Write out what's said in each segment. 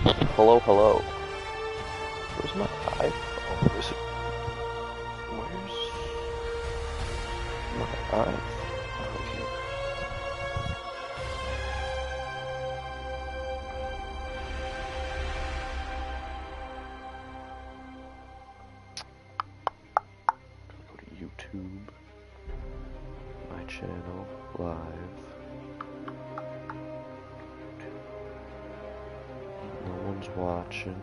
Hello, hello. Where's my iPhone? Is it? Where's my iPhone? Oh, here. Go to YouTube. My channel live. No one's watching.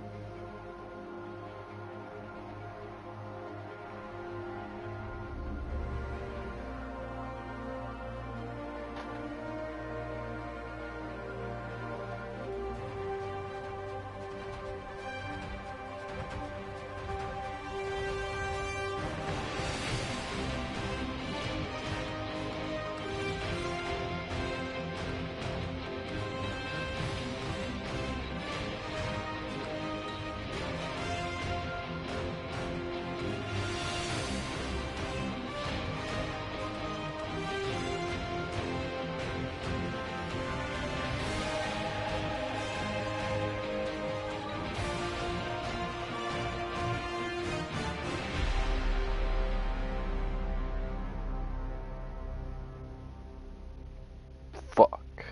Fuck.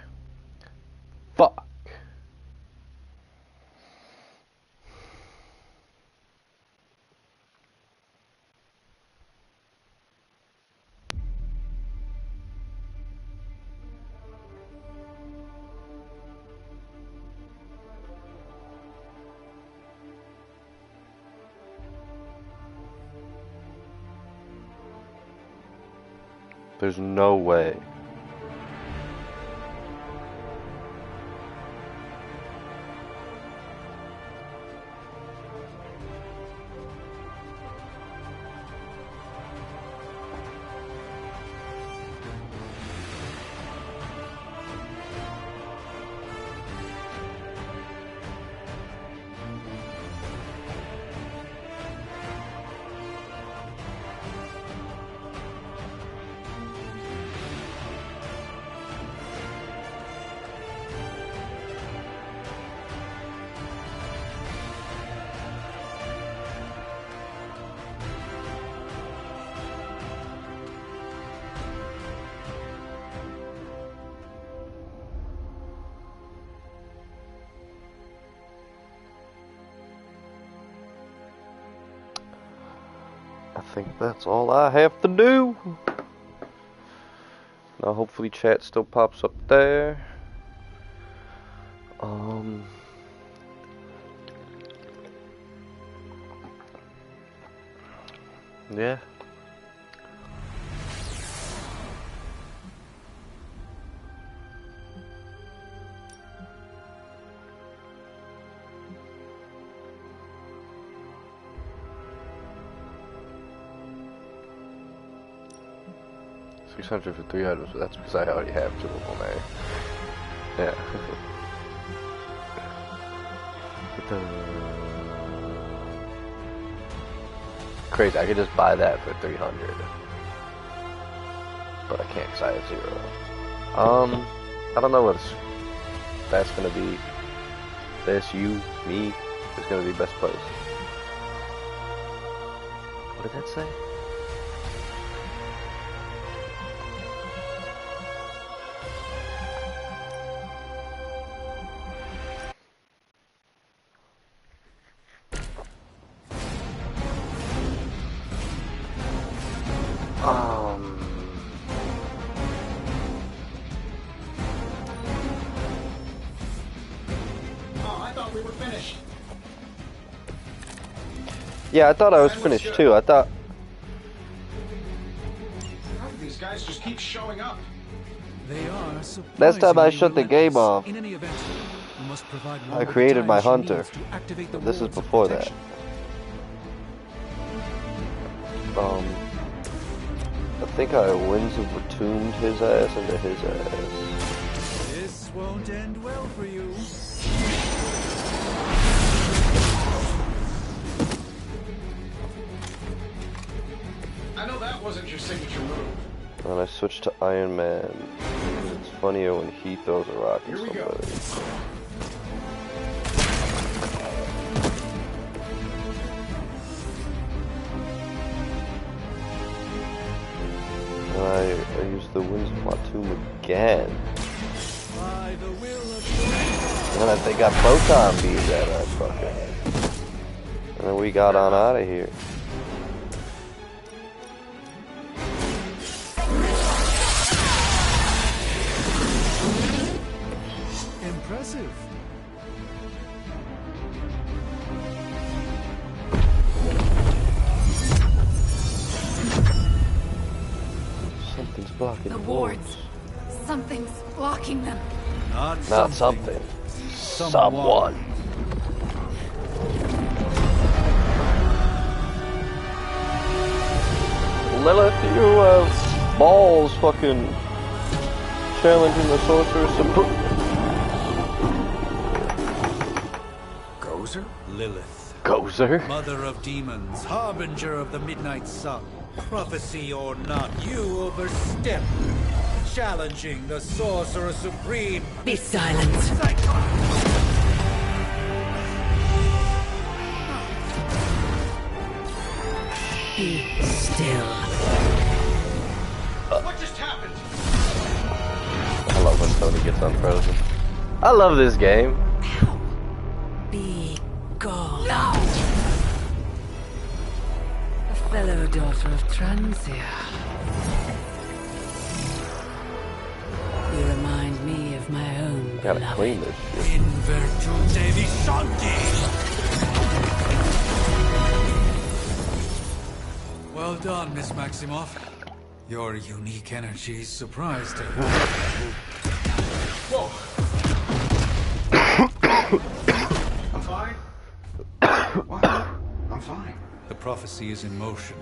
Fuck. There's no way. I think that's all I have to do. Now hopefully chat still pops up there. Yeah. $600 for 300, so that's because I already have 2 of them, eh? Yeah. Crazy, I could just buy that for 300. But I can't because I have 0. I don't know what that's gonna be. This, you, me, is gonna be best place. What did that say? Yeah, I thought I was finished too. I thought these guys just keep showing up. They are last time I shut the game off, in any event, you must provide I created my hunter. This is before that. I think I winds of entombed his ass into his ass. This won't end well for you. I know that wasn't your signature move. And I switched to Iron Man. It's funnier when he throws a rock at somebody. the winds of my tomb again. By the will of And then I think I photon beamed that fucker. And then we got on out of here. impressive. Something's blocking The wards. Something's blocking them. Not something. Someone. Lilith, you have balls fucking challenging the Sorcerer's Supreme. Gozer? Lilith, Gozer? mother of demons, harbinger of the midnight sun. Prophecy or not, you overstep. Challenging the Sorcerer Supreme. Be silent. Be still. What just happened? I love when Tony gets unfrozen. I love this game. Be gone. No! A fellow daughter of Transia. You remind me of my own Gotta beloved. clean this shit. In virtute vishanti. Well done, Miss Maximoff. Your unique energies surprised her. Whoa. I'm fine. What? I'm fine. The prophecy is in motion.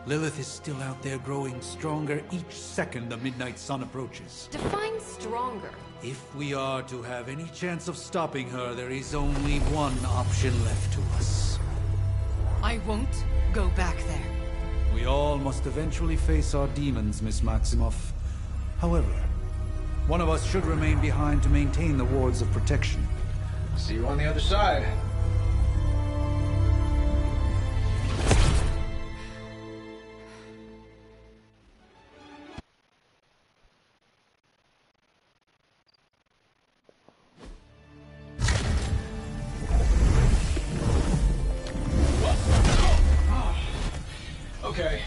Lilith is still out there growing stronger each second the midnight sun approaches. Define stronger. If we are to have any chance of stopping her, there is only one option left to us. I won't go back there. We all must eventually face our demons, Miss Maximoff. However, one of us should remain behind to maintain the wards of protection. See you on the other side. Okay,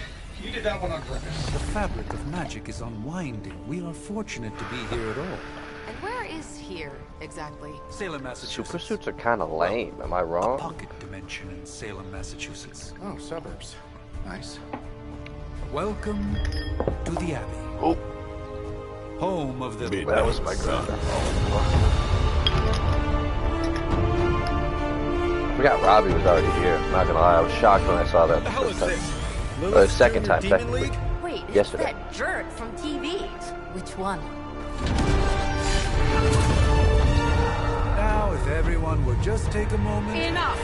you did that one on purpose. The fabric of magic is unwinding. We are fortunate to be here at all. And where is here, exactly? Salem, Massachusetts. Super suits are kind of lame. Am I A wrong? pocket dimension in Salem, Massachusetts. Oh, suburbs. Nice. Welcome to the Abbey. Oh, Home of the... that was my grandpa. I forgot Robbie was already here. I'm not gonna lie, I was shocked when I saw that the hell first is time. this? The second time, technically. Wait, it's Yesterday. that jerk from TV. Which one? Now, if everyone would just take a moment... Enough!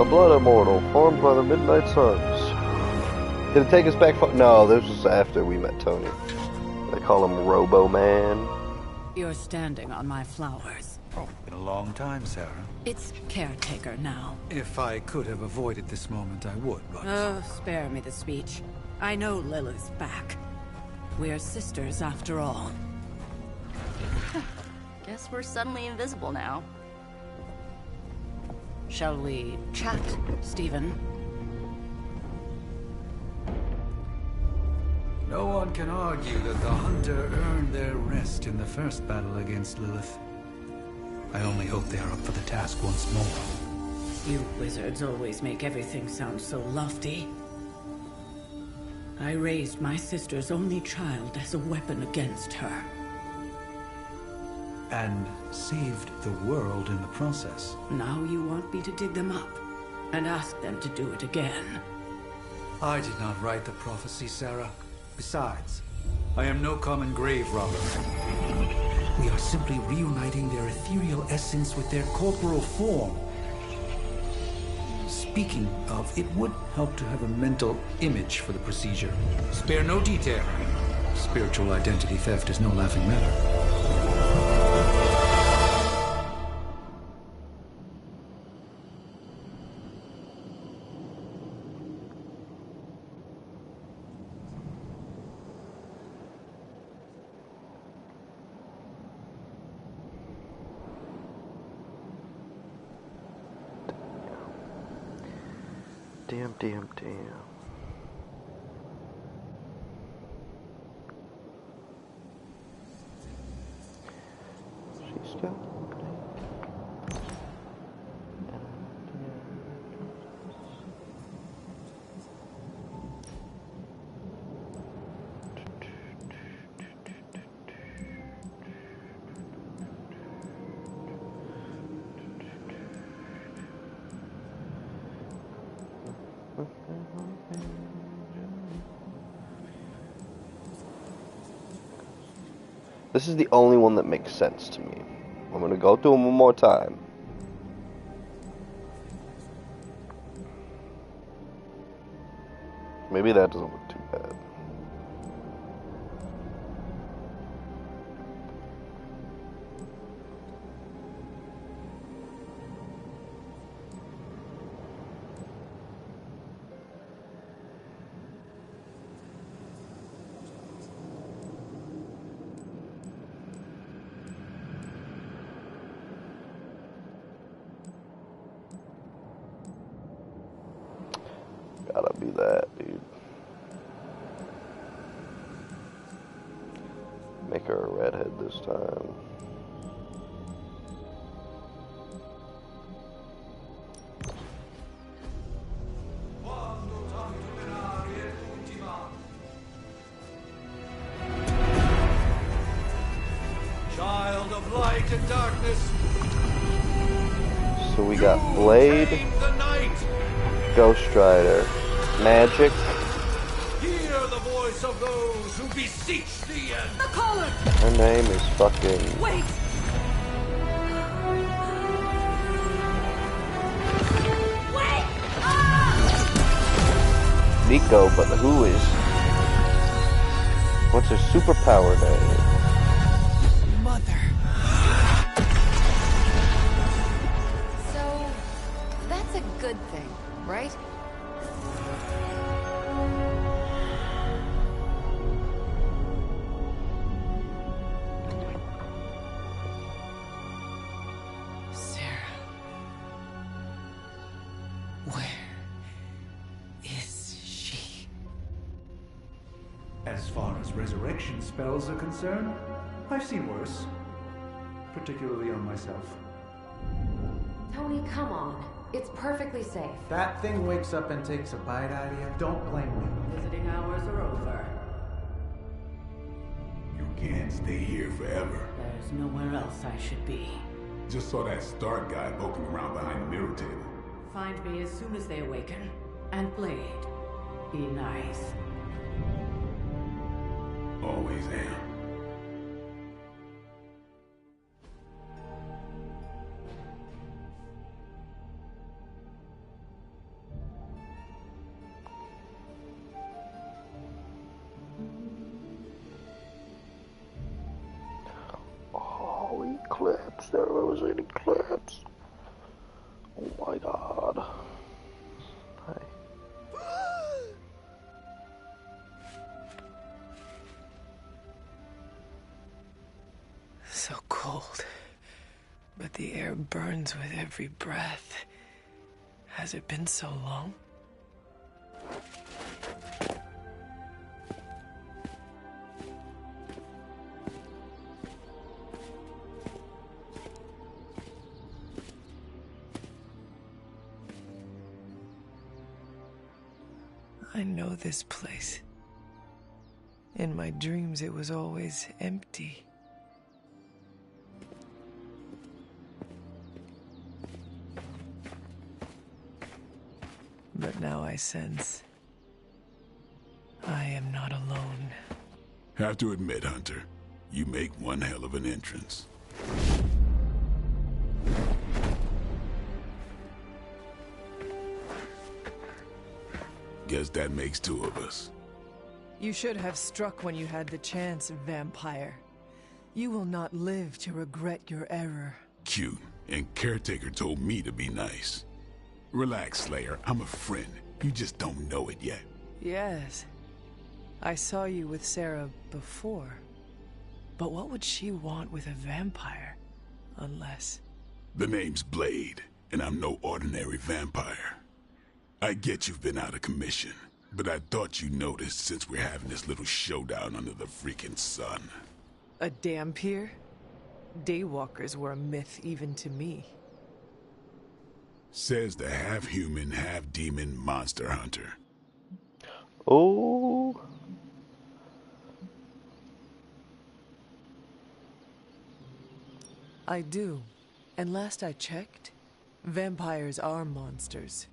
A blood immortal, formed by the Midnight Suns. Did it take us back? No, this was after we met Tony. They call him Robo Man. You're standing on my flowers. Oh, been a long time, Sarah. It's caretaker now. If I could have avoided this moment, I would, but... Oh, spare me the speech. I know Lilith's back. We're sisters after all. Guess we're suddenly invisible now. Shall we chat, Stephen? No one can argue that the Hunter earned their rest in the first battle against Lilith. I only hope they are up for the task once more. You wizards always make everything sound so lofty. I raised my sister's only child as a weapon against her. And saved the world in the process. Now you want me to dig them up and ask them to do it again. I did not write the prophecy, Sarah. Besides, I am no common grave robber. We are simply reuniting their ethereal essence with their corporal form. Speaking of, it would help to have a mental image for the procedure. Spare no detail. Spiritual identity theft is no laughing matter. Damn, damn, damn. She's still. This is the only one that makes sense to me. I'm gonna go through them one more time. Maybe that doesn't look too bad. Gotta be that, dude. Make her a redhead this time. Child of light and darkness. So we got Blade, Ghost Rider, Magic. Hear the voice of those who beseech thee and The collar! Her name is fucking Wait! Wait! Nico, but who is? What's her superpower name? Mother. So, that's a good thing, right? Sarah. Where is she? As far as resurrection spells are concerned, I've seen worse. Particularly on myself. Tony, come on. It's perfectly safe. That thing wakes up and takes a bite out of you. Don't blame me. Visiting hours are over. You can't stay here forever. There's nowhere else I should be. Just saw that Stark guy poking around behind the mirror table. Find me as soon as they awaken. And Blade, be nice. Always am. Oh, eclipse. There was an eclipse. Oh my god. Hi. So cold. But the air burns with every breath. Has it been so long? I know this place. In my dreams, it was always empty. But now I sense I am not alone. Have to admit, Hunter, you make one hell of an entrance. Guess that makes two of us. You should have struck when you had the chance, vampire. You will not live to regret your error. Cute, and Caretaker told me to be nice. Relax, Slayer. I'm a friend. You just don't know it yet. Yes. I saw you with Sarah before. But what would she want with a vampire? Unless... The name's Blade, and I'm no ordinary vampire. I get you've been out of commission, but I thought you noticed since we're having this little showdown under the freaking sun. A dampier? Daywalkers were a myth even to me. Says the half-human, half-demon monster hunter. Oh. I do. And last I checked, vampires are monsters.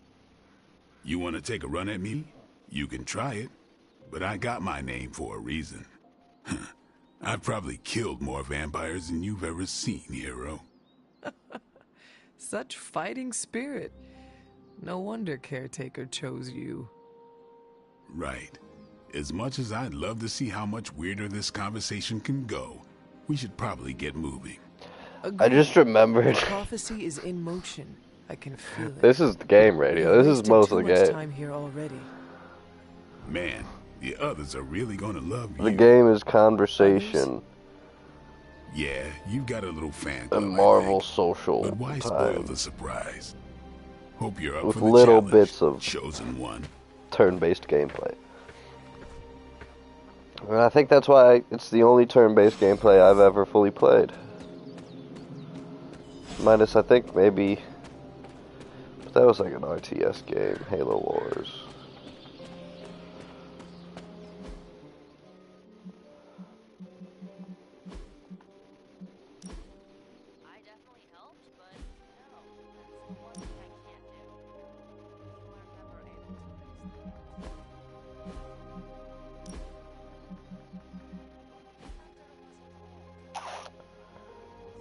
You want to take a run at me? You can try it. But I got my name for a reason. I've probably killed more vampires than you've ever seen, hero. Such fighting spirit. No wonder Caretaker chose you. Right. As much as I'd love to see how much weirder this conversation can go, we should probably get moving. Agreed. I just remembered. Prophecy is in motion. I can feel it. This is the game radio. This is most of the We've wasted too game. much time here already. Man, the others are really gonna love you. The game is conversation Yeah, you've got a little fan club, and I Marvel think. social But why spoil time the surprise? Hope you're up with for the little challenge, bits of chosen one. turn-based gameplay. And I think that's why it's the only turn-based gameplay I've ever fully played. Minus, I think, maybe... But that was like an RTS game, Halo Wars. I definitely helped, but no, that's the one thing I can't do. You are never able to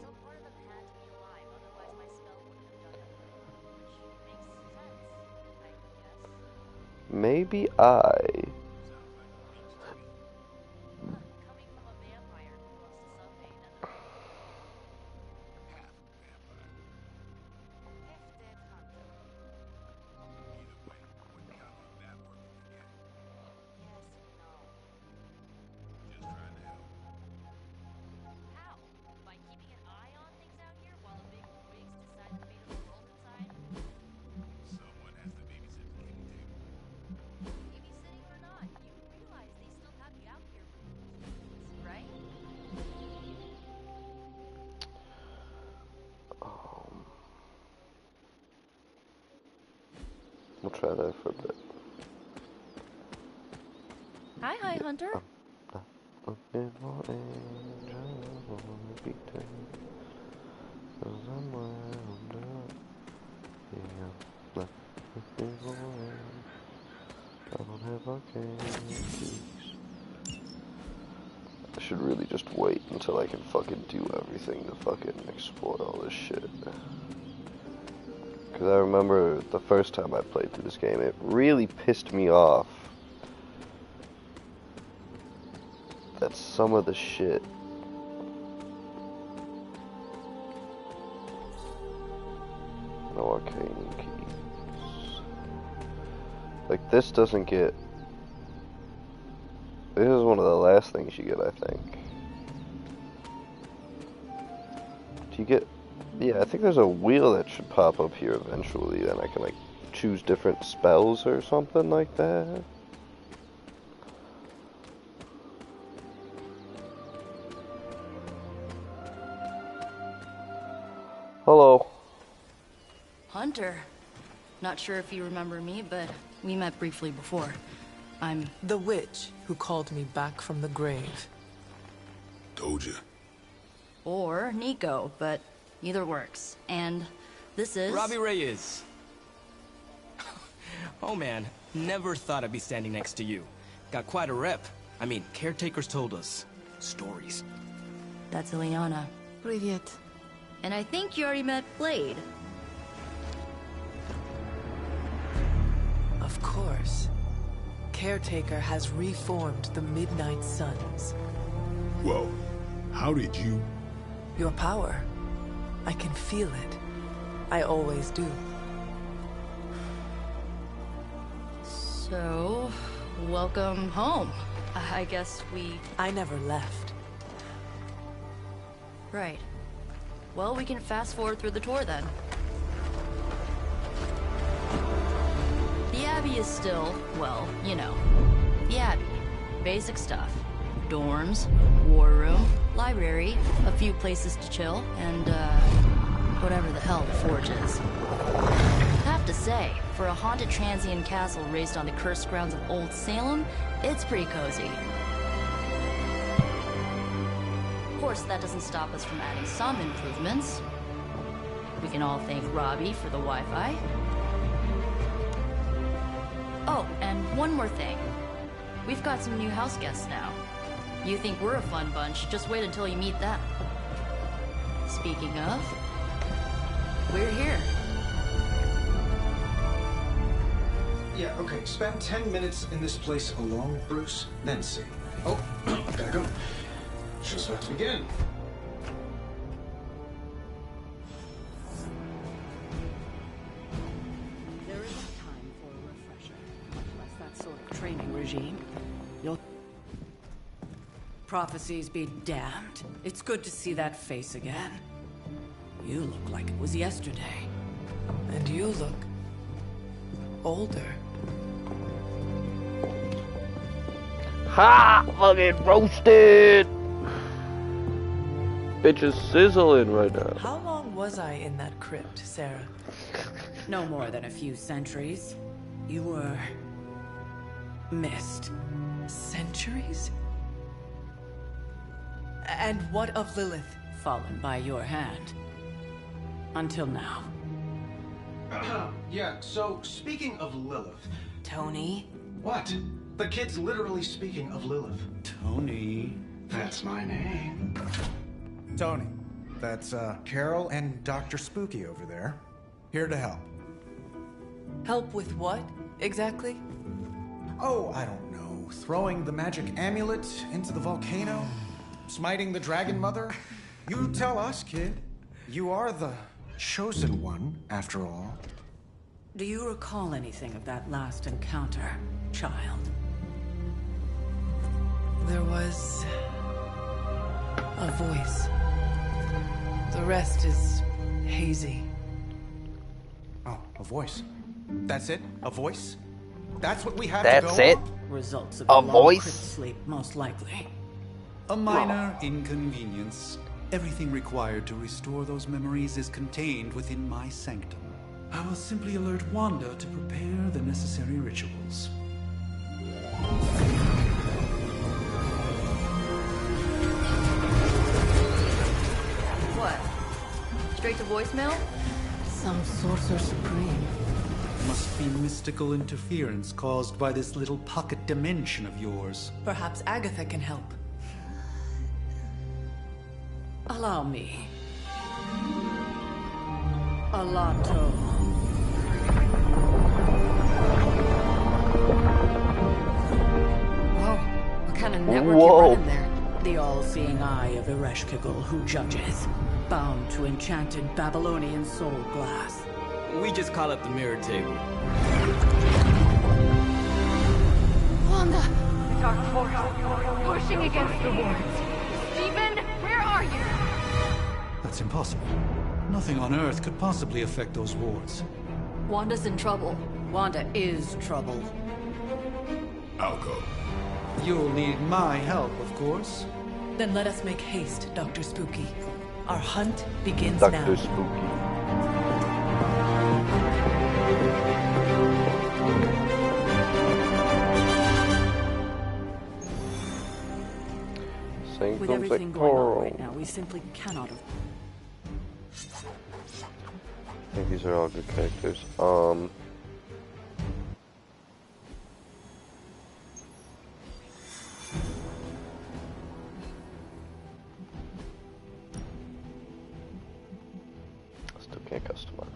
some part of them had to be alive, otherwise my spell wouldn't have done it. Which makes sense, I guess. Maybe I... Coming from a vampire who wants to summon another gifted hunter. Either way, wouldn't count on that working again. Yes, we know. Just trying to help. How? By keeping an eye on things out here while the big wigs decide the fate of the world inside? Someone has to babysit the kitchen table. Babysitting or not, you realize they still have the out here rules, right? We'll try that for a bit. Hi, Hunter. I should really just wait until I can fucking do everything to fucking explore all this shit. Because I remember the first time I played through this game, it really pissed me off that some of the shit no arcane keys. Like, this doesn't get... This is one of the last things you get, I think. Do you get... Yeah, I think there's a wheel that should pop up here eventually, then I can, like, choose different spells or something like that. Hello. Hunter. Not sure if you remember me, but we met briefly before. I'm... The witch who called me back from the grave. Told ya. Or Nico, but either works. And this is... Robbie Reyes. Oh man, never thought I'd be standing next to you. Got quite a rep. I mean, caretakers told us. Stories. That's Ileana. Привет. And I think you already met Blade. Of course. Caretaker has reformed the Midnight Suns. Whoa. How did you... Your power. I can feel it. I always do. So, welcome home. I guess we... I never left. Right. Well, we can fast forward through the tour then. The Abbey is still, well, you know, the Abbey. Basic stuff. Dorms, war room, library, a few places to chill, and, whatever the hell the Forge is. Have to say, for a haunted transient castle raised on the cursed grounds of Old Salem, it's pretty cozy. Of course, that doesn't stop us from adding some improvements. We can all thank Robbie for the Wi-Fi. Oh, and one more thing. We've got some new house guests now. You think we're a fun bunch, just wait until you meet them. Speaking of, we're here. Yeah, okay. Spend 10 minutes in this place alone, Bruce, then see. Oh, gotta go. Show's about to begin. There isn't time for a refresher, much less that sort of training regime. You'll... Prophecies be damned. It's good to see that face again. You look like it was yesterday. And you look older. Ha! Fucking roasted! Bitch is sizzling right now. How long was I in that crypt, Sarah? No more than a few centuries. You were... missed. Centuries? And what of Lilith? Fallen by your hand. Until now. Yeah, so speaking of Lilith... Tony? What? The kid's literally speaking of Lilith. Tony. That's my name. Tony, that's Carol and Dr. Spooky over there. Here to help. Help with what, exactly? Oh, I don't know. Throwing the magic amulet into the volcano? Smiting the Dragon Mother? You tell us, kid. You are the chosen one, after all. Do you recall anything of that last encounter, child? There was... a voice. The rest is hazy. Oh, a voice. That's it? A voice? That's what we have That's to go it? on? Results of A long voice? crypt sleep, most likely. A minor inconvenience. Everything required to restore those memories is contained within my sanctum. I will simply alert Wanda to prepare the necessary rituals. What? Straight to voicemail? Some sorcerer supreme. Must be mystical interference caused by this little pocket dimension of yours. Perhaps Agatha can help. Allow me. Alato. Whoa, what kind of network you Whoa. running there? The all-seeing eye of Ereshkigal who judges. Bound to enchanted Babylonian soul glass. We just call it the mirror table. Wanda! The dark force, pushing against the wards. Stephen, where are you? That's impossible. Nothing on Earth could possibly affect those wards. Wanda's in trouble. Wanda is trouble. I'll go. You'll need my help, of course. Then let us make haste, Dr. Spooky. Our hunt begins Dr. now. Spooky. With everything going on right now, we simply cannot have... I think these are all good characters. Still can't customize.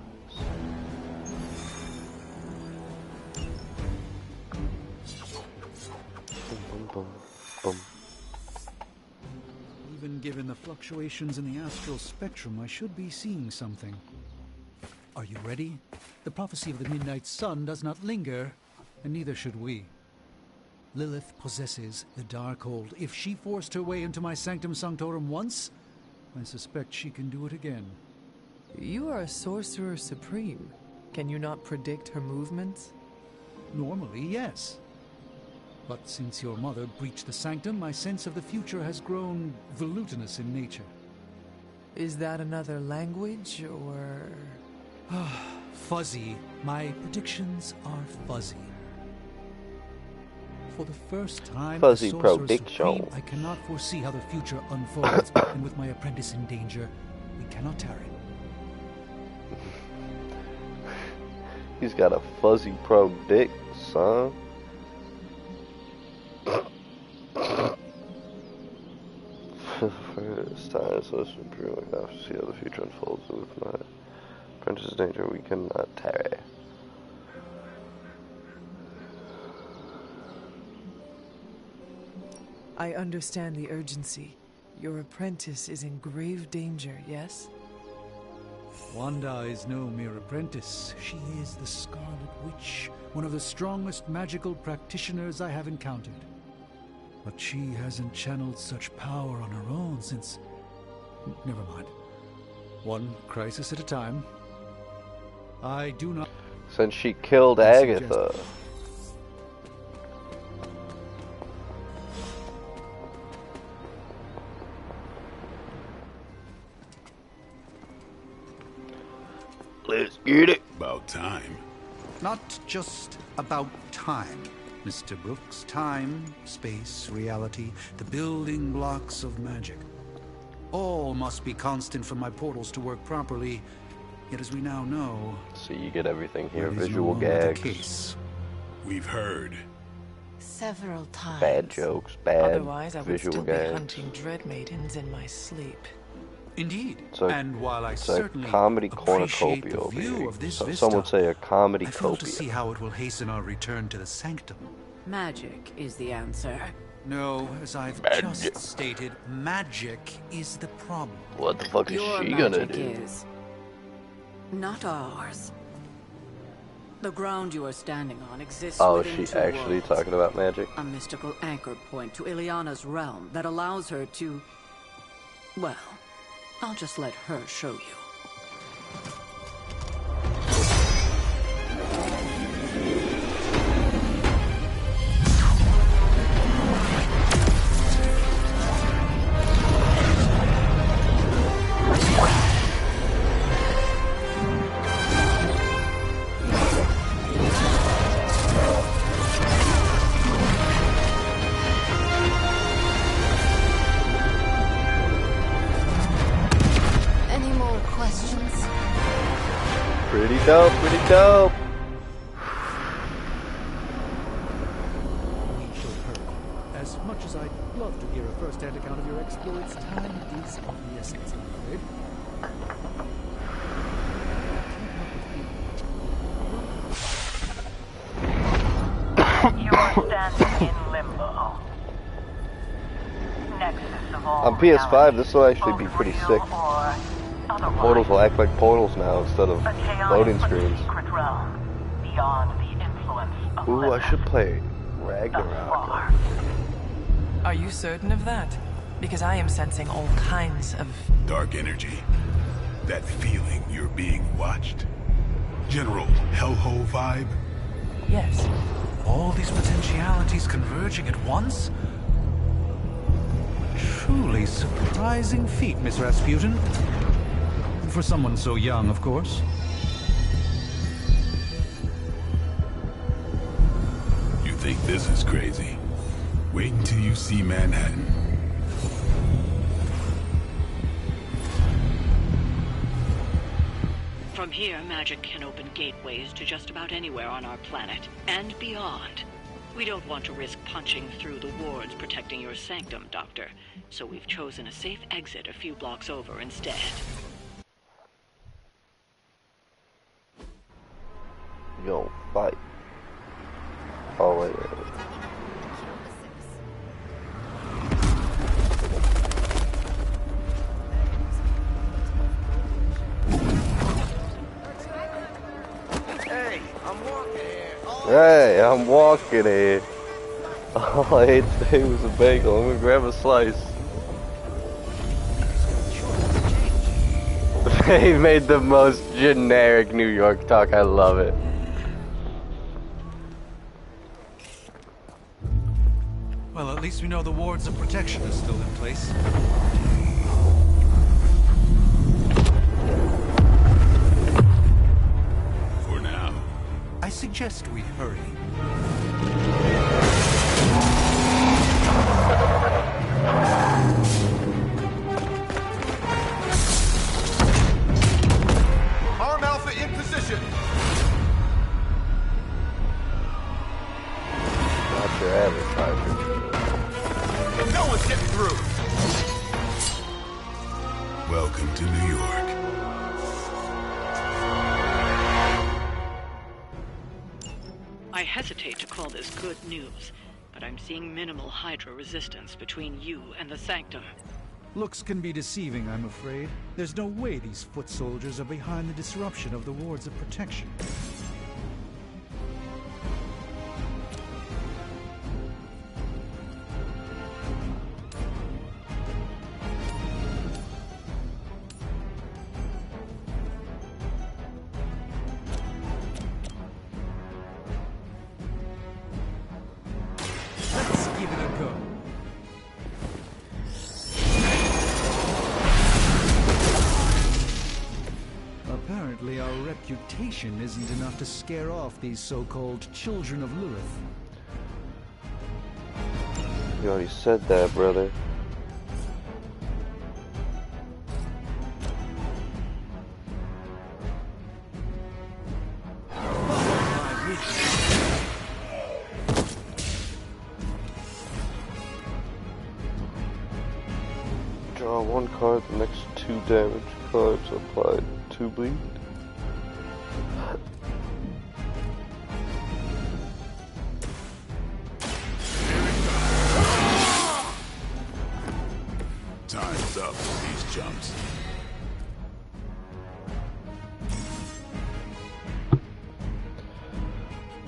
Boom, boom, boom. Even given the fluctuations in the astral spectrum, I should be seeing something. Are you ready? The prophecy of the midnight sun does not linger, and neither should we. Lilith possesses the Darkhold. If she forced her way into my Sanctum Sanctorum once, I suspect she can do it again. You are a sorcerer supreme. Can you not predict her movements? Normally, yes. But since your mother breached the sanctum, my sense of the future has grown volutinous in nature. Is that another language, or...? Fuzzy. My predictions are fuzzy. For the first time, Fuzzy as Sorcerer prediction. Supreme, I cannot foresee how the future unfolds, and with my apprentice in danger, we cannot tarry. He's got a fuzzy predict, son. For the first time, so Supreme, I have to see how the future unfolds with my apprentice in danger. We cannot tarry. I understand the urgency. Your apprentice is in grave danger, yes? Wanda is no mere apprentice. She is the Scarlet Witch, one of the strongest magical practitioners I have encountered. But she hasn't channeled such power on her own since... Never mind. One crisis at a time. I do not... Since she killed Agatha. Let's get it. About time. Not just about time, Mr. Brooks. Time, space, reality, the building blocks of magic. All must be constant for my portals to work properly. Yet as we now know... So you get everything here, that is visual no longer the gags. case. We've heard. Several times. Bad jokes, bad Otherwise, I would visual still gags. be hunting dread maidens in my sleep. Indeed. So, and while I it's certainly a comedy appreciate cornucopia the over view here. of this So, vista, some would say a comedy I fail to copia. see how it will hasten our return to the sanctum. Magic is the answer. No, as I've Magic. just stated, magic is the problem. What the fuck is Your she gonna magic do? is not ours. The ground you are standing on exists Oh, within she's two actually worlds. talking about magic? A mystical anchor point to Ileana's realm that allows her to... Well, I'll just let her show you. Any more questions? Pretty dope, pretty dope. We shall hurry. As much as I'd love to hear a first-hand account of your exploits, time is of the essence, I'm afraid. You're standing in limbo. Nexus of all On PS5, this will actually be pretty sick. otherwise, Portals will act like portals now instead of a chaotic loading but screens. secret realm beyond the influence of Ooh, I limits. should play Thus Ragnarok. far. Are you certain of that? Because I am sensing all kinds of... Dark energy. That feeling you're being watched. General hellhole vibe. Yes. All these potentialities converging at once? Truly surprising feat, Miss Rasputin. For someone so young, of course. You think this is crazy? Wait until you see Manhattan. From here, magic can open gateways to just about anywhere on our planet, and beyond. We don't want to risk punching through the wards protecting your sanctum, Doctor, so we've chosen a safe exit a few blocks over instead. You gonna fight. Oh, wait, wait, wait. Hey, I'm walking here. Hey, I'm walking here. All I ate today was a bagel. I'm gonna grab a slice. They made the most generic New York talk. I love it. least we know the wards of protection are still in place. For now. I suggest we hurry. Arm Alpha in position. Not your advertiser. No one's getting through. Welcome to New York. I hesitate to call this good news, but I'm seeing minimal Hydra resistance between you and the Sanctum. Looks can be deceiving, I'm afraid. There's no way these foot soldiers are behind the disruption of the wards of protection. Let's give it a go. Apparently our reputation isn't enough to scare off these so-called children of Lilith. You already said that, brother. Draw one card, the next 2 damage cards applied to bleed. Time's up for these jumps.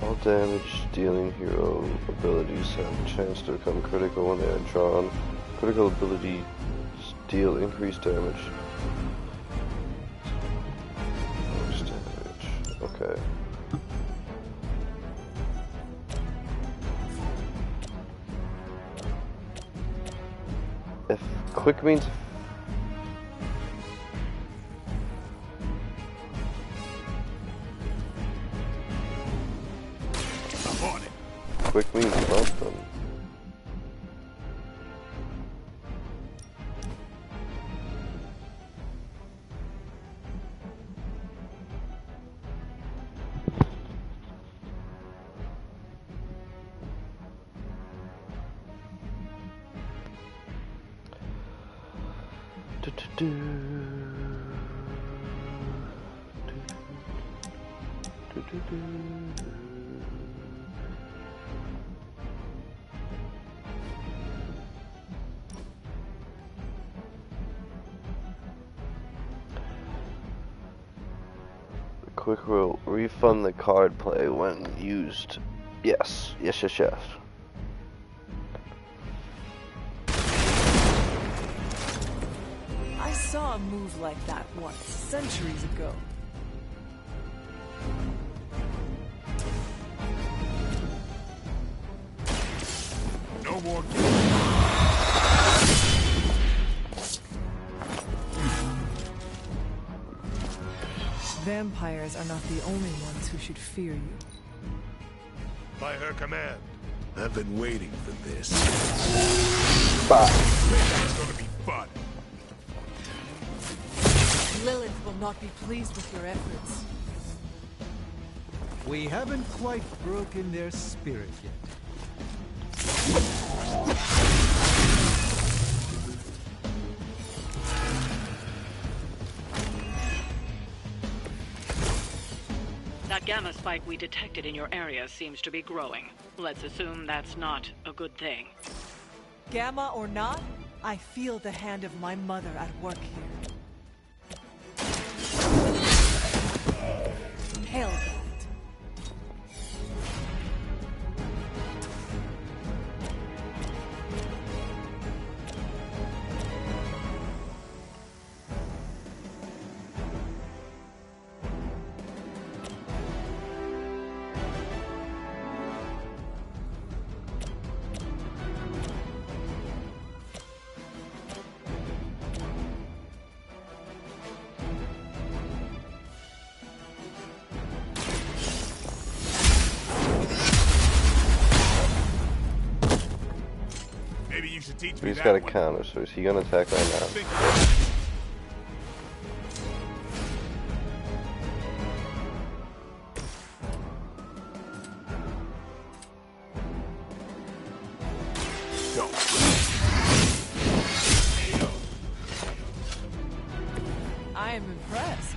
All damage dealing hero abilities have a chance to become critical when they are drawn. Critical abilities deal increased damage. Most damage. Okay. If quick means I'm on it. quick means bump them. Quick will refund the card play when used. Yes. Yes, yes, yes. I saw a move like that once, centuries ago. No more Vampires are not the only ones who should fear you. By her command. I've been waiting for this. Bye. It's gonna be fun. Lilith will not be pleased with your efforts. We haven't quite broken their spirit yet. That gamma spike we detected in your area seems to be growing. Let's assume that's not a good thing. Gamma or not, I feel the hand of my mother at work here. Hail that. Maybe you should teach But me he's that got a one. counter, so is he gonna attack right now? I am impressed.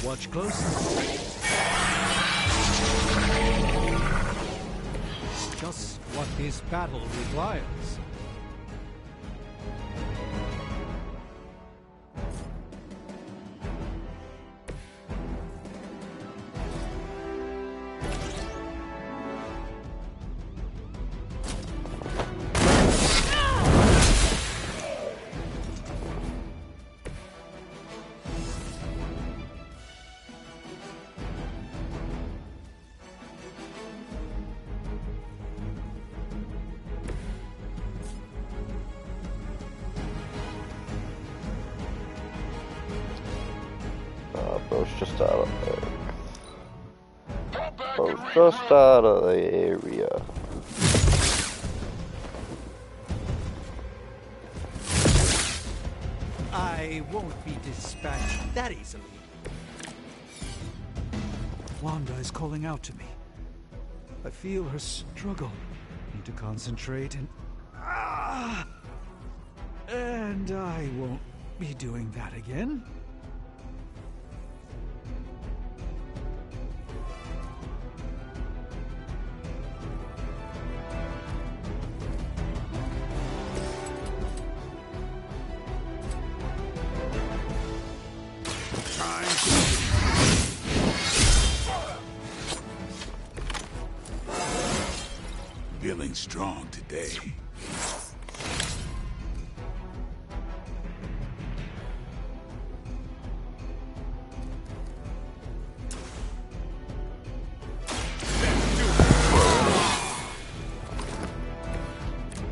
Watch closely. Just what this battle requires. Bro's just out of there. Bro's just out of the area. I won't be dispatched that easily. Wanda is calling out to me. I feel her struggle. Need to concentrate and... And I won't be doing that again. Feeling strong today.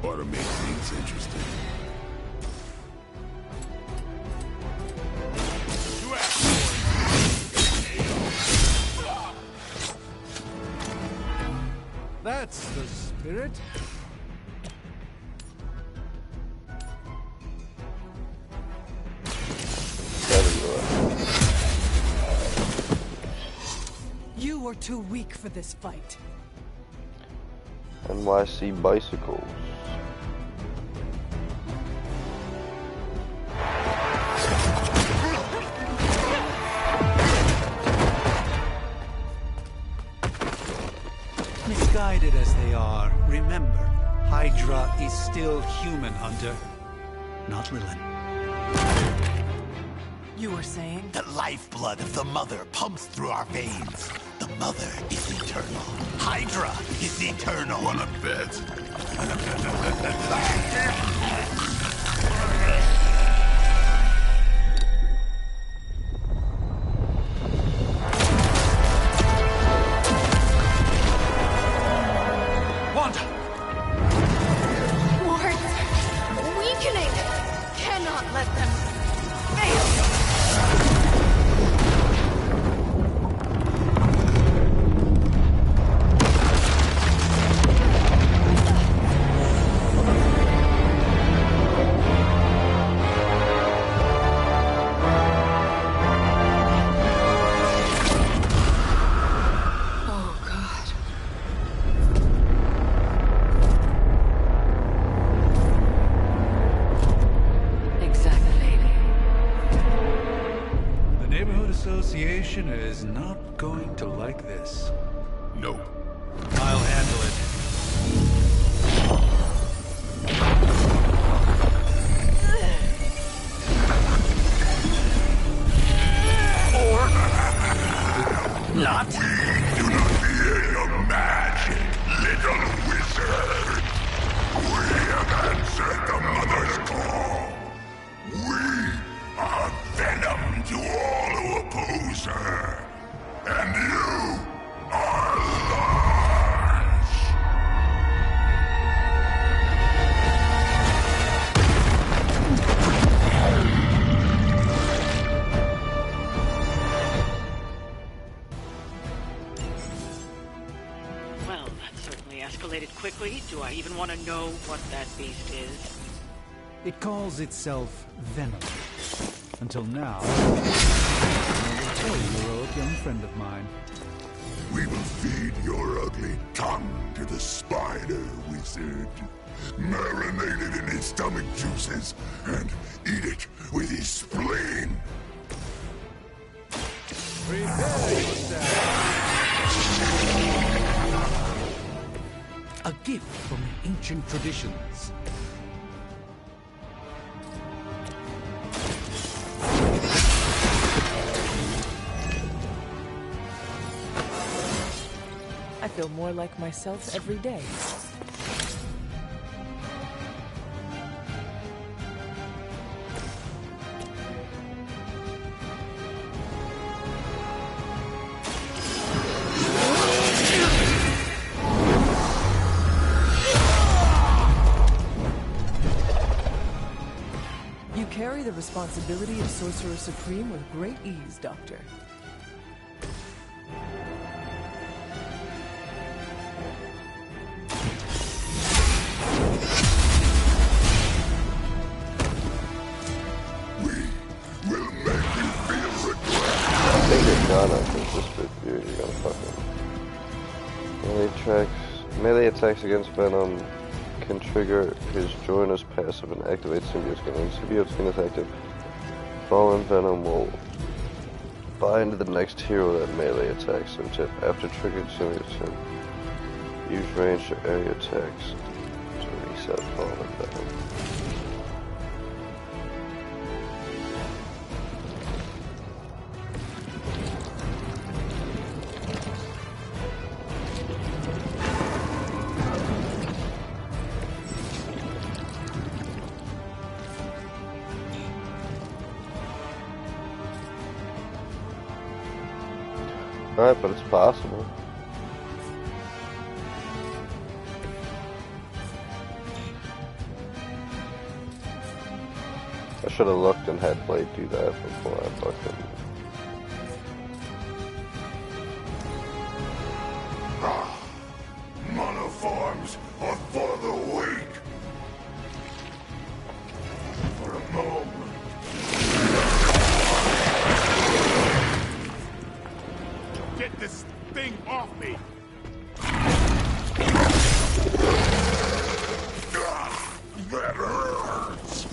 Ought to make things interesting. You asked for it. That's the spirit. You are too weak for this fight. NYC bicycles. Misguided as they are, remember, Hydra is still human, Hunter. Not Lilin. You were saying? The lifeblood of the Mother pumps through our veins. The Mother is eternal. Hydra is eternal. Wanna bet? Wanda! Wards! Weakening! Cannot let them fail! Association is not going to like this. Nope. I'll handle it. Or not. We do not fear your magic, little wizard. We have answered the Mother's call. We are venom to all who oppose her. And you are lost. escalated quickly. Do I even want to know what that beast is? It calls itself Venom. Until now, a heroic young friend of mine. We will feed your ugly tongue to the spider wizard. Marinate it in his stomach juices and eat it with his spleen. Prepare yourself. A gift from ancient traditions. I feel more like myself every day. You carry the responsibility of Sorcerer Supreme with great ease, Doctor. Melee attacks against Venom can trigger his Joiner's passive and activate Symbiote Skin. When Symbiote Skin is active, Fallen Venom will bind the next hero that melee attacks him. After triggering Symbiote Skin, use ranged area attacks to reset Fallen Venom. Alright, but it's possible. I should have looked and had Blade do that before I fucking... Monoforms are for the weak. For a moment. Get this thing off me! That hurts!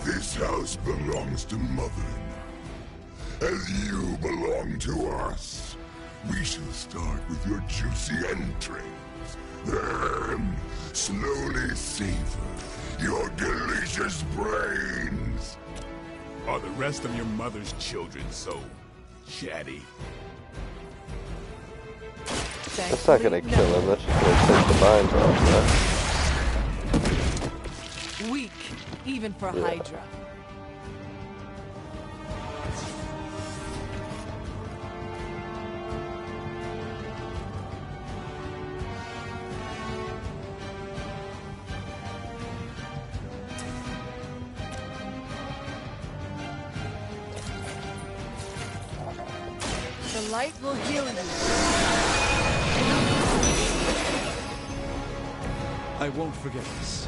This house belongs to Mother. As you belong to us, we shall start with your juicy entrails, then slowly savor your delicious brains. Are the rest of your mother's children so chatty? That's not gonna kill him, that's just gonna take the minds off, right? Weak, even for Hydra. The light will heal you. I won't forget this.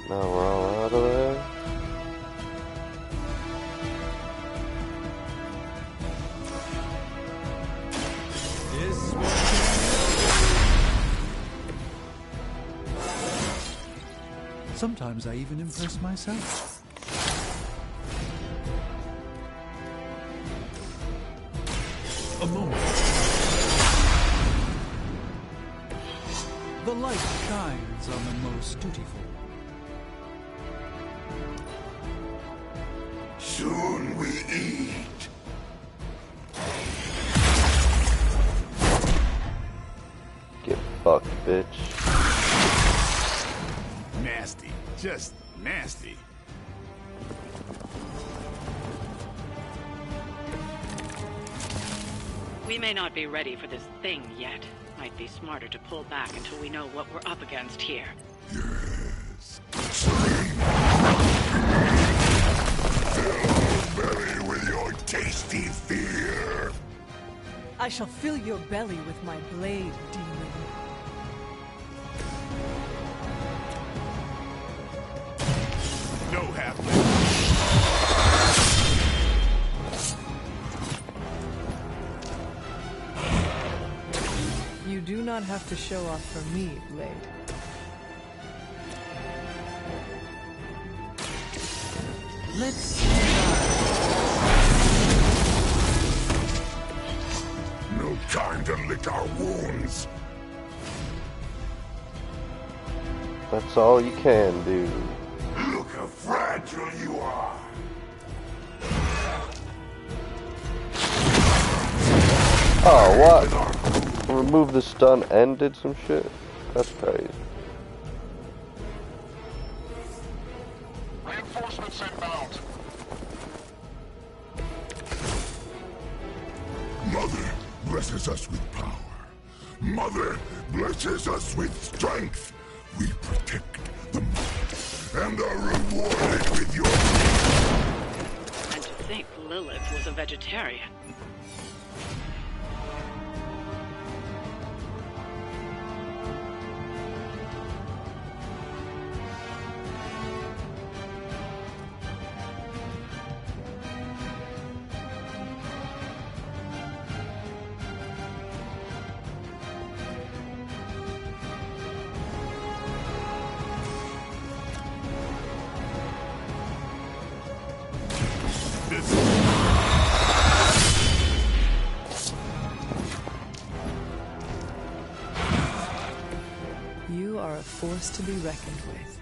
Now we're all out of there. Sometimes I even impress myself. A moment. The light shines on the most dutiful. Soon we eat. fucked, bitch. Nasty. Just nasty. We may not be ready for this thing yet. Might be smarter to pull back until we know what we're up against here. Yes. Fill belly with your tasty fear. I shall fill your belly with my blade, demon. No halfway. You do not have to show off for me, Blade. Let's No time to lick our wounds. That's all you can do. Look how fragile you are. Oh, what? Remove the stun and did some shit? That's crazy. Reinforcements inbound. Mother blesses us with power. Mother blesses us with strength. We protect the mother and are rewarded with your... And to think Lilith was a vegetarian. You are a force to be reckoned with.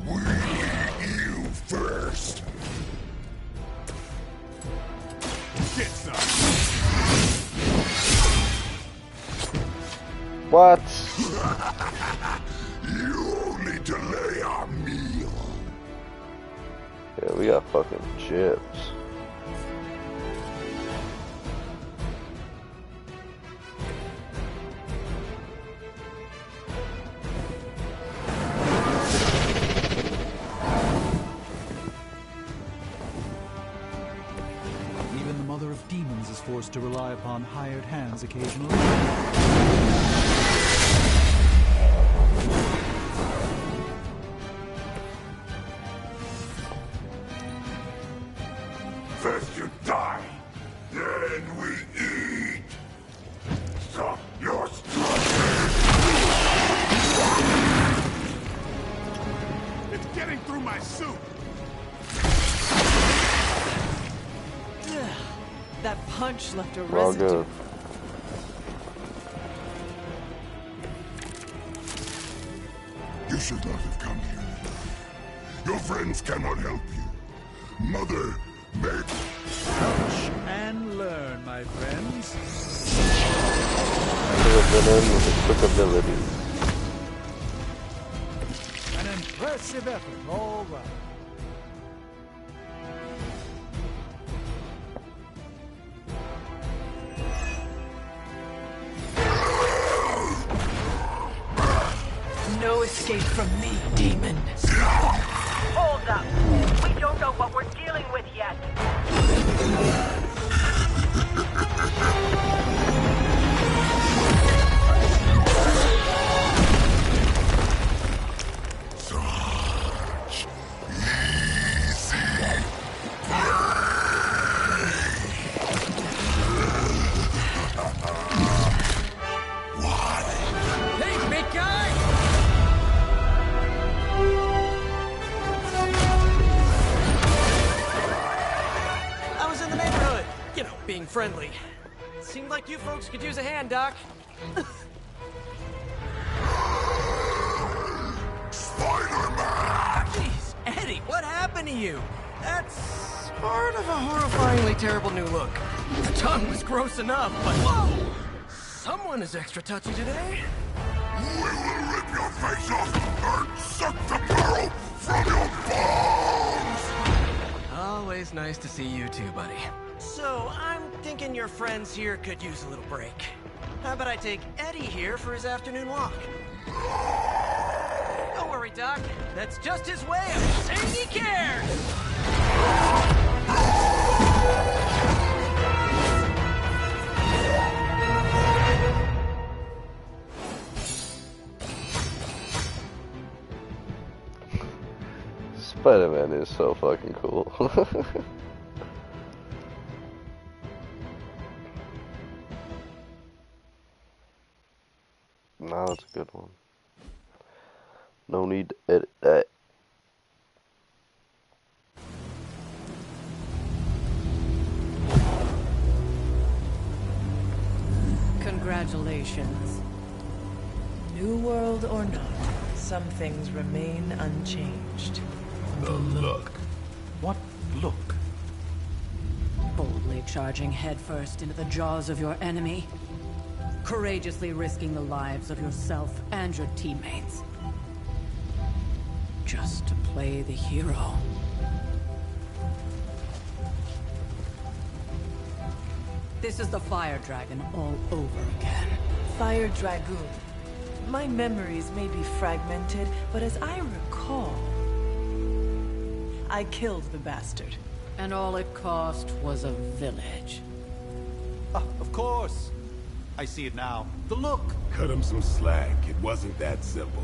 We need you first. Get some. What? You only delay our meal. Yeah, we got fucking chips. Even the mother of demons is forced to rely upon hired hands occasionally. First you die, then we eat. Stop your struggling. It's getting through my suit. That punch left a Well, residue. good. You should not have come here. Your friends cannot help you. Mother made... Touch and learn, my friends. You're a villain with a quick ability. An impressive effort, all right. No escape from me, demon. Hold up. We don't know what we're dealing with yet. Such easy Hey, big guy! I was in the neighborhood. You know, being friendly. Seemed like you folks could use a hand, Doc. Spider-Man! Jeez, Eddie, what happened to you? That's sort of a horrifyingly terrible new look. The tongue was gross enough, but whoa! Someone is extra touchy today. We will rip your face off and suck the marrow from your bones! Always nice to see you too, buddy. So, I'm thinking your friends here could use a little break. How about I take Eddie here for his afternoon walk? Don't worry, Doc. That's just his way of saying he cares! Spider-Man is so fucking cool. No, it's a good one. No need to edit that. Congratulations. New world or not, some things remain unchanged. The look. What look? Boldly charging headfirst into the jaws of your enemy. Courageously risking the lives of yourself and your teammates. Just to play the hero. This is the Fire Dragon all over again. Fire Dragoon. My memories may be fragmented, but as I recall, I killed the bastard. And all it cost was a village. Of course. I see it now. The look. Cut him some slack. It wasn't that simple.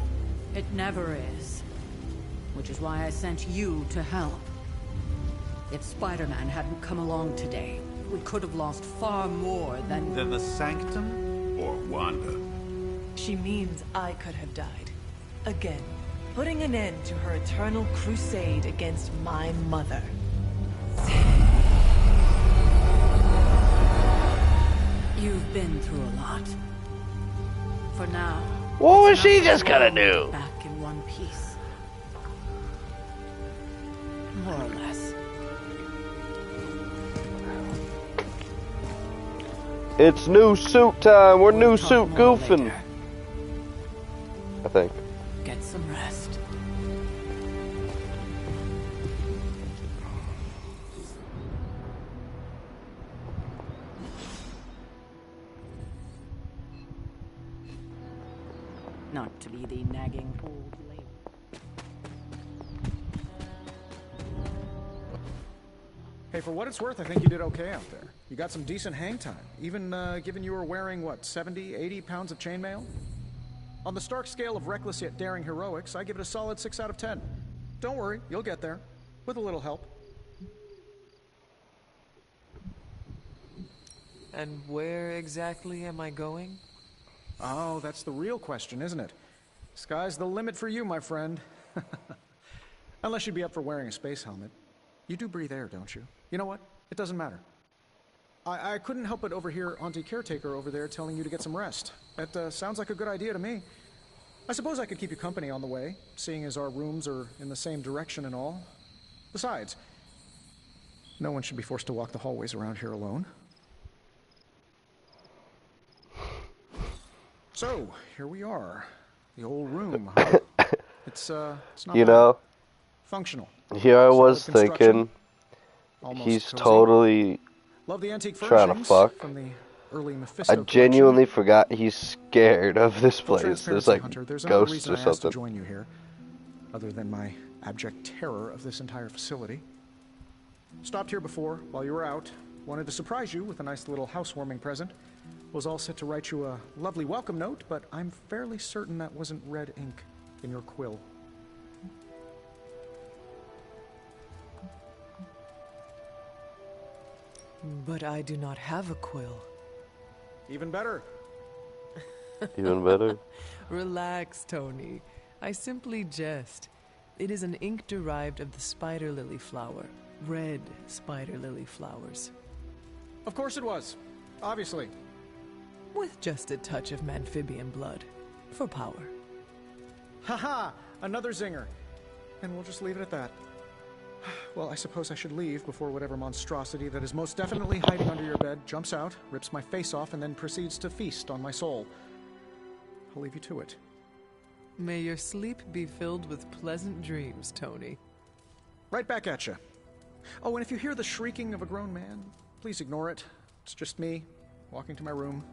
It never is. Which is why I sent you to help. If Spider-Man hadn't come along today, we could have lost far more than... Than the Sanctum? Or Wanda. She means I could have died. Again, putting an end to her eternal crusade against my mother. You've been through a lot. For now... What was she just gonna do? Back in one piece. More or less. It's new suit time. We're new suit goofing. I think. Get some rest. Not to be the nagging old lady. Hey, for what it's worth, I think you did okay out there. You got some decent hang time, even given you were wearing, what, 70, 80 pounds of chainmail? On the Stark scale of reckless yet daring heroics, I give it a solid 6 out of 10. Don't worry, you'll get there. With a little help. And where exactly am I going? Oh, that's the real question, isn't it? Sky's the limit for you, my friend. Unless you'd be up for wearing a space helmet. You do breathe air, don't you? You know what? It doesn't matter. I couldn't help but overhear Auntie Caretaker over there telling you to get some rest. That sounds like a good idea to me. I suppose I could keep you company on the way, seeing as our rooms are in the same direction and all. Besides, no one should be forced to walk the hallways around here alone. So, here we are. The old room, huh? It's not You bad. know, Functional. here I was Solid construction. thinking, Almost he's cozy. totally Love the antique trying to furnishings fuck. from the early Mephisto I genuinely forgot he's scared of this Full place. There's transparency, like Hunter, there's another ghosts reason or I asked to something. join you here, other than my abject terror of this entire facility. Stopped here before, while you were out. Wanted to surprise you with a nice little housewarming present. Was all set to write you a lovely welcome note, but I'm fairly certain that wasn't red ink in your quill. But I do not have a quill. Even better. Even better. Relax, Tony. I simply jest. It is an ink derived of the spider lily flower. Red spider lily flowers. Of course it was. Obviously. With just a touch of amphibian blood. For power. Haha! Another zinger. And we'll just leave it at that. Well, I suppose I should leave before whatever monstrosity that is most definitely hiding under your bed jumps out, rips my face off, and then proceeds to feast on my soul. I'll leave you to it. May your sleep be filled with pleasant dreams, Tony. Right back at you. Oh, and if you hear the shrieking of a grown man, please ignore it. It's just me, walking to my room.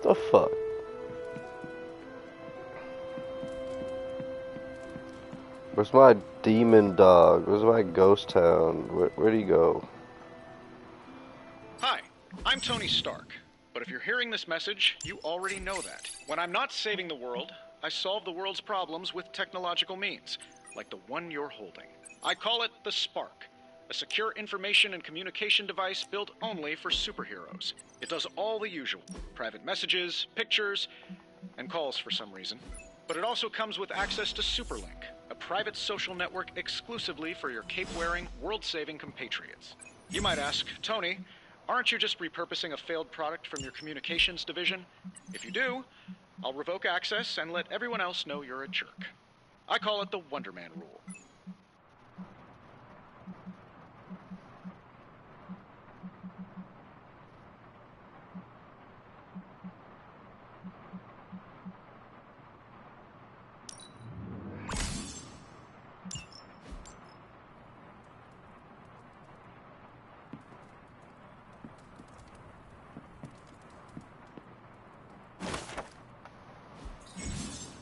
The fuck? Where's my demon dog? Where's my ghost town? Where'd he go? Hi, I'm Tony Stark. But if you're hearing this message, you already know that. When I'm not saving the world, I solve the world's problems with technological means, like the one you're holding. I call it the Spark, a secure information and communication device built only for superheroes. It does all the usual, private messages, pictures, and calls for some reason. But it also comes with access to Superlink, a private social network exclusively for your cape-wearing, world-saving compatriots. You might ask, Tony, aren't you just repurposing a failed product from your communications division? If you do, I'll revoke access and let everyone else know you're a jerk. I call it the Wonder Man rule.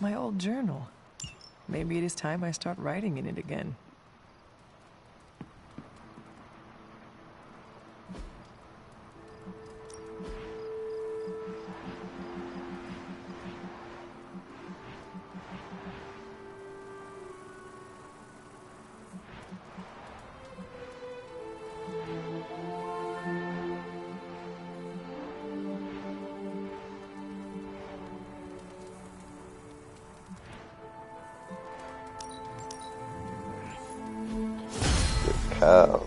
My old journal. Maybe it is time I start writing in it again. Couch.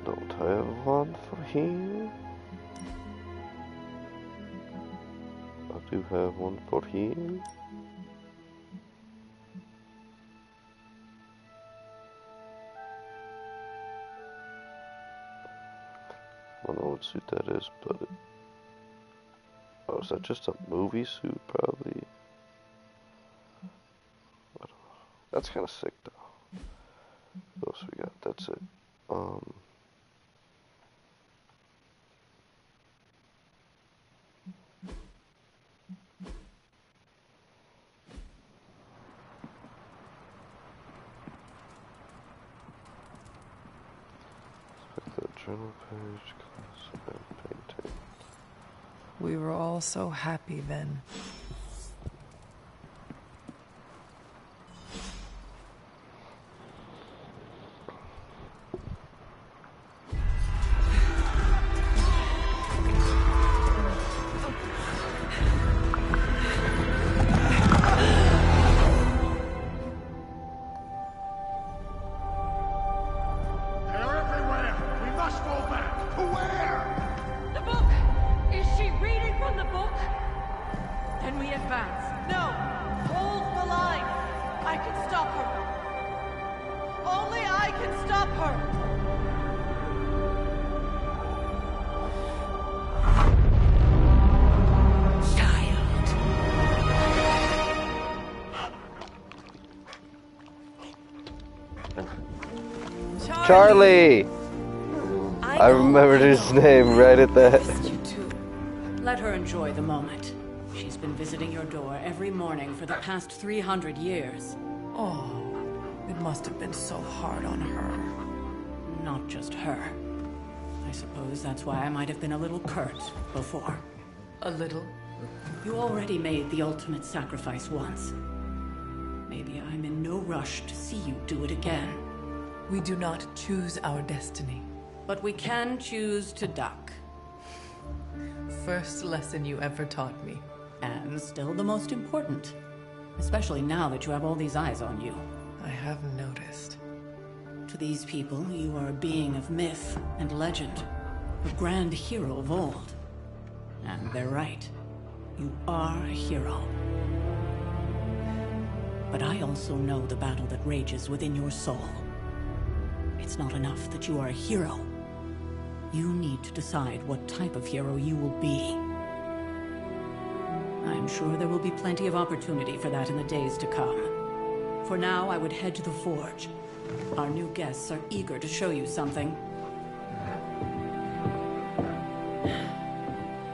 Don't I have one for him? I do have one for him. I don't know what suit that is, but oh, is that just a movie suit? Probably. I don't know. That's kind of sick, though. What else we got? That's it. Journal page, class, and painting. We were all so happy then. the advance. No! Hold the line! I can stop her. Only I can stop her! Charlie! I remembered his name right at that. Let her enjoy the moment. She's been visiting your door every morning for the past 300 years. Oh, it must have been so hard on her. Not just her. I suppose that's why I might have been a little curt before. A little? You already made the ultimate sacrifice once. Maybe I'm in no rush to see you do it again. We do not choose our destiny. But we can choose to duck. First lesson you ever taught me. And still the most important. Especially now that you have all these eyes on you. I have noticed. To these people, you are a being of myth and legend. A grand hero of old. And they're right. You are a hero. But I also know the battle that rages within your soul. It's not enough that you are a hero. You need to decide what type of hero you will be. I'm sure there will be plenty of opportunity for that in the days to come. For now, I would head to the forge. Our new guests are eager to show you something.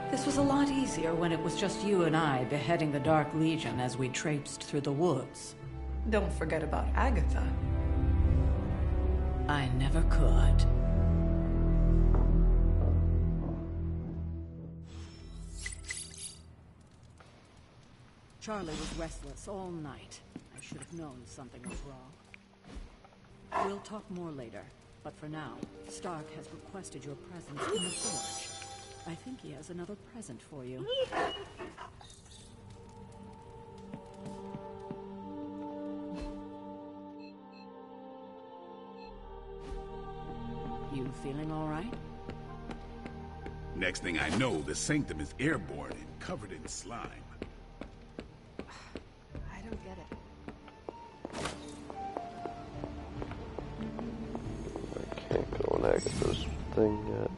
This was a lot easier when it was just you and I beheading the Dark Legion as we traipsed through the woods. Don't forget about Agatha. I never could. Charlie was restless all night. I should have known something was wrong. We'll talk more later, but for now, Stark has requested your presence in the forge. I think he has another present for you. You feeling all right? Next thing I know, the sanctum is airborne and covered in slime. I don't get it. I can't go on Agatha's thing yet.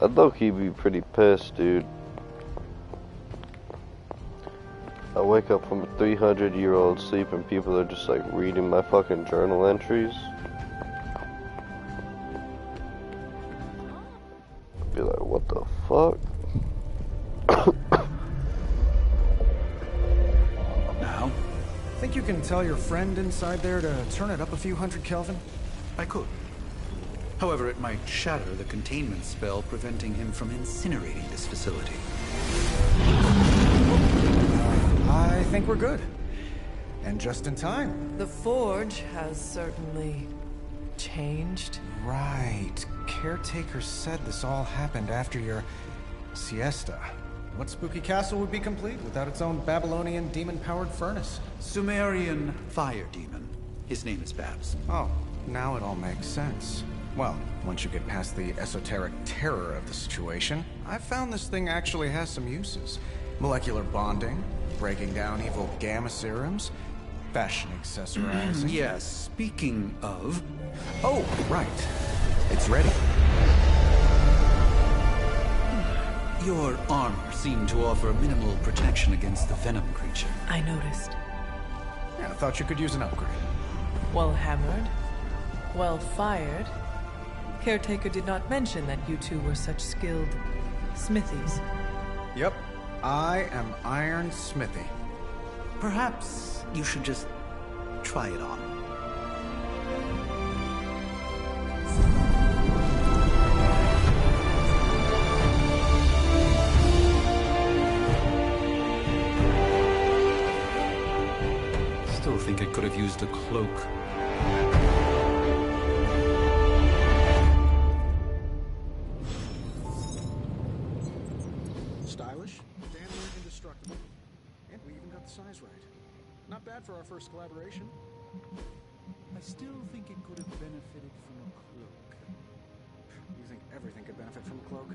I'd low-key be pretty pissed, dude. I wake up from a 300-year-old sleep and people are just like reading my fucking journal entries. I'd be like, what the fuck? Now? Think you can tell your friend inside there to turn it up a few hundred Kelvin? I could. However, it might shatter the containment spell, preventing him from incinerating this facility. I think we're good. And just in time. The forge has certainly changed. Right. Caretaker said this all happened after your siesta. What spooky castle would be complete without its own Babylonian demon-powered furnace? Sumerian fire demon. His name is Babs. Oh, now it all makes sense. Well, once you get past the esoteric terror of the situation, I've found this thing actually has some uses. Molecular bonding, breaking down evil gamma serums, fashion accessorizing. Yes, speaking of... Oh, right. It's ready. Your armor seemed to offer minimal protection against the venom creature. I noticed. Yeah, I thought you could use an upgrade. Well hammered. Well fired. Caretaker did not mention that you two were such skilled smithies. Yep. I am Iron Smithy. Perhaps you should just try it on. Still think it could have used a cloak. And we even got the size right. Not bad for our first collaboration. I still think it could have benefited from a cloak. You think everything could benefit from a cloak?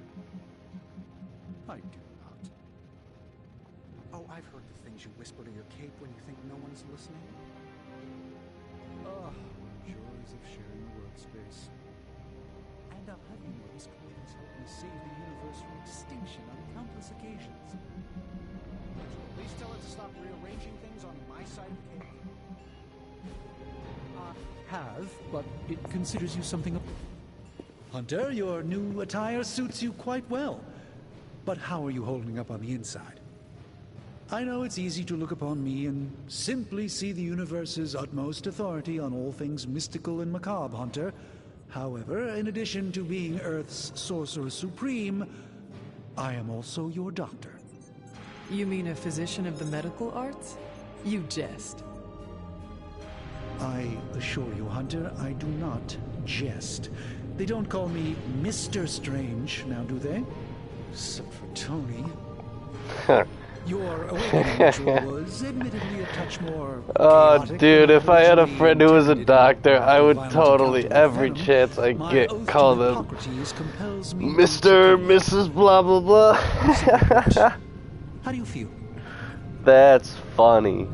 I do not. Oh, I've heard the things you whisper to your cape when you think no one's listening. Ah, joys of sharing the world space. And I'll have you know this cloak has helped me save the universe from extinction on countless occasions. At least tell it to stop rearranging things on my side of the cake. I have, but it considers you something. Hunter, your new attire suits you quite well. But how are you holding up on the inside? I know it's easy to look upon me and simply see the universe's utmost authority on all things mystical and macabre, Hunter. However, in addition to being Earth's sorcerer supreme, I am also your doctor. You mean a physician of the medical arts? You jest. I assure you, Hunter, I do not jest. They don't call me Mr. Strange, now do they? Except for Tony. Your awakening ritual was admittedly a touch more Oh, dude, if I had a friend who was a doctor, I would totally, every chance I get, call them Mr. Mrs. blah blah blah. How do you feel? That's funny.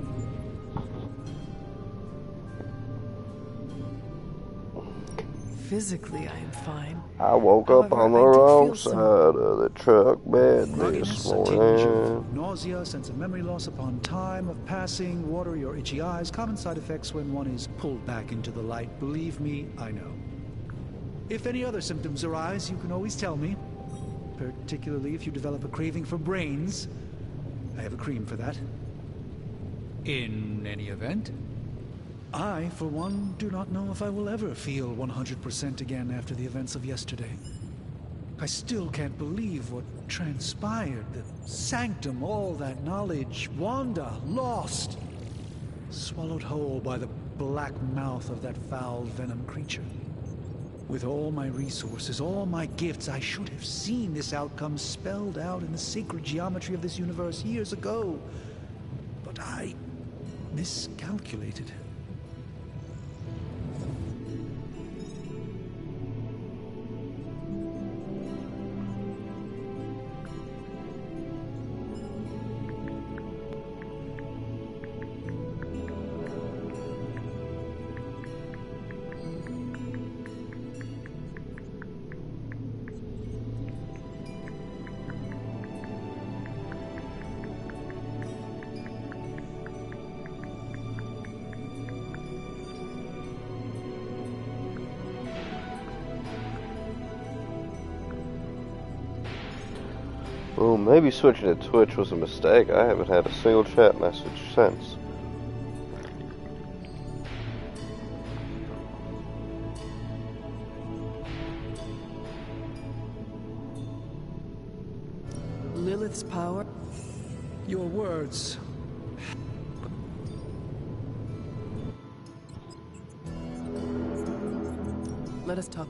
Physically, I am fine. I woke up on the wrong side of the truck bed this morning. Nausea, sense of memory loss upon time of passing, watery or itchy eyes, common side effects when one is pulled back into the light. Believe me, I know. If any other symptoms arise, you can always tell me. Particularly if you develop a craving for brains. I have a cream for that. In any event, I, for one, do not know if I will ever feel 100% again after the events of yesterday. I still can't believe what transpired. The sanctum, all that knowledge, Wanda, lost. Swallowed whole by the black mouth of that foul venom creature. With all my resources, all my gifts, I should have seen this outcome spelled out in the sacred geometry of this universe years ago. But I miscalculated. Well, maybe switching to Twitch was a mistake. I haven't had a single chat message since. Lilith's power? Your words. Let us talk.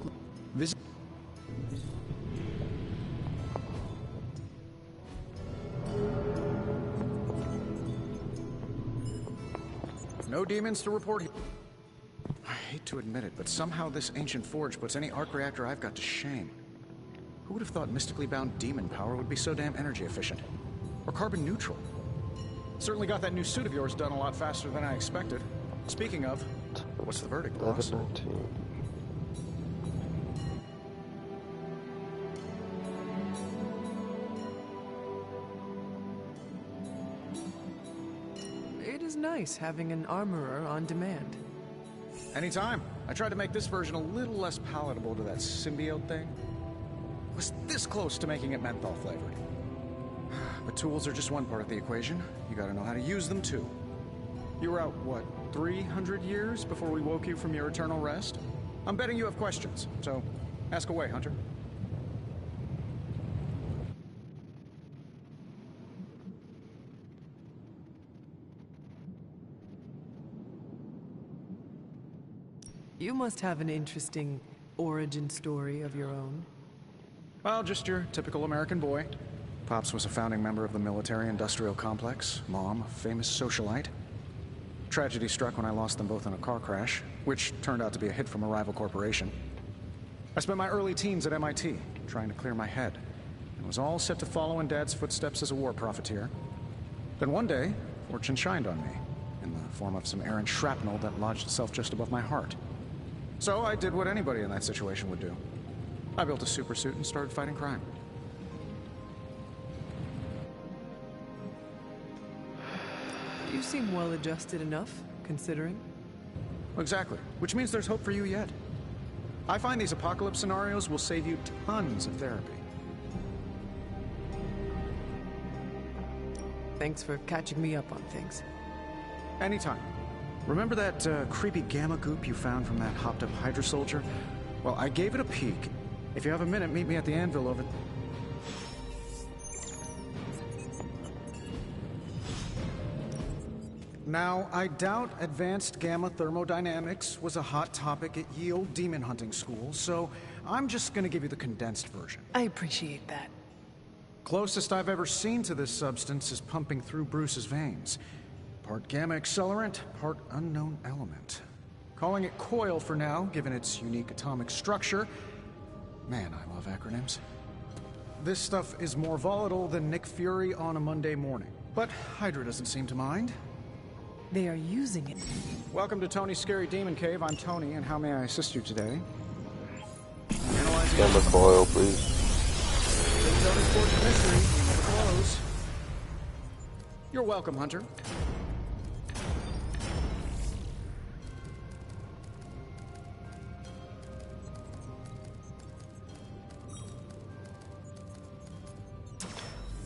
No demons to report here. I hate to admit it, but somehow this ancient forge puts any arc reactor I've got to shame. Who would have thought mystically bound demon power would be so damn energy efficient? Or carbon neutral? Certainly got that new suit of yours done a lot faster than I expected. Speaking of, what's the verdict, boss? 11:19. It is nice having an armorer on demand. Anytime. I tried to make this version a little less palatable to that symbiote thing. Was this close to making it menthol flavored. But tools are just one part of the equation. You gotta know how to use them too. You were out, what, 300 years before we woke you from your eternal rest? I'm betting you have questions, so ask away, Hunter. You must have an interesting origin story of your own. Well, just your typical American boy. Pops was a founding member of the military-industrial complex. Mom, a famous socialite. Tragedy struck when I lost them both in a car crash, which turned out to be a hit from a rival corporation. I spent my early teens at MIT, trying to clear my head, and was all set to follow in Dad's footsteps as a war profiteer. Then one day, fortune shined on me, in the form of some errant shrapnel that lodged itself just above my heart. So I did what anybody in that situation would do. I built a supersuit and started fighting crime. You seem well-adjusted enough, considering. Exactly, which means there's hope for you yet. I find these apocalypse scenarios will save you tons of therapy. Thanks for catching me up on things. Anytime. Remember that creepy gamma goop you found from that hopped-up Hydra soldier? Well, I gave it a peek. If you have a minute, meet me at the anvil over... Now, I doubt advanced gamma thermodynamics was a hot topic at Yield Demon Hunting School, so I'm just gonna give you the condensed version. I appreciate that. Closest I've ever seen to this substance is pumping through Bruce's veins. Part gamma accelerant, part unknown element. Calling it coil for now, given its unique atomic structure. Man, I love acronyms. This stuff is more volatile than Nick Fury on a Monday morning. But Hydra doesn't seem to mind. They are using it. Welcome to Tony's Scary Demon Cave. I'm Tony, and how may I assist you today? Gamma coil, please. Tony's Fortune Mystery. Never close. You're welcome, Hunter.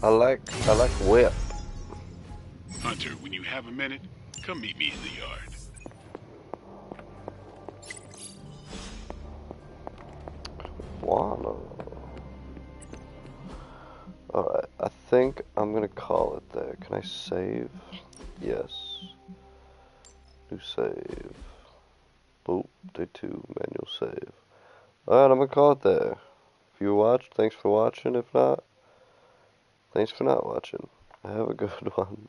I like whip. Hunter, when you have a minute, come meet me in the yard. Wanna. Alright, I think I'm gonna call it there. Can I save? Yes. New save. Boop, day 2, manual save. Alright, I'm gonna call it there. If you watched, thanks for watching. If not, thanks for not watching. Have a good one.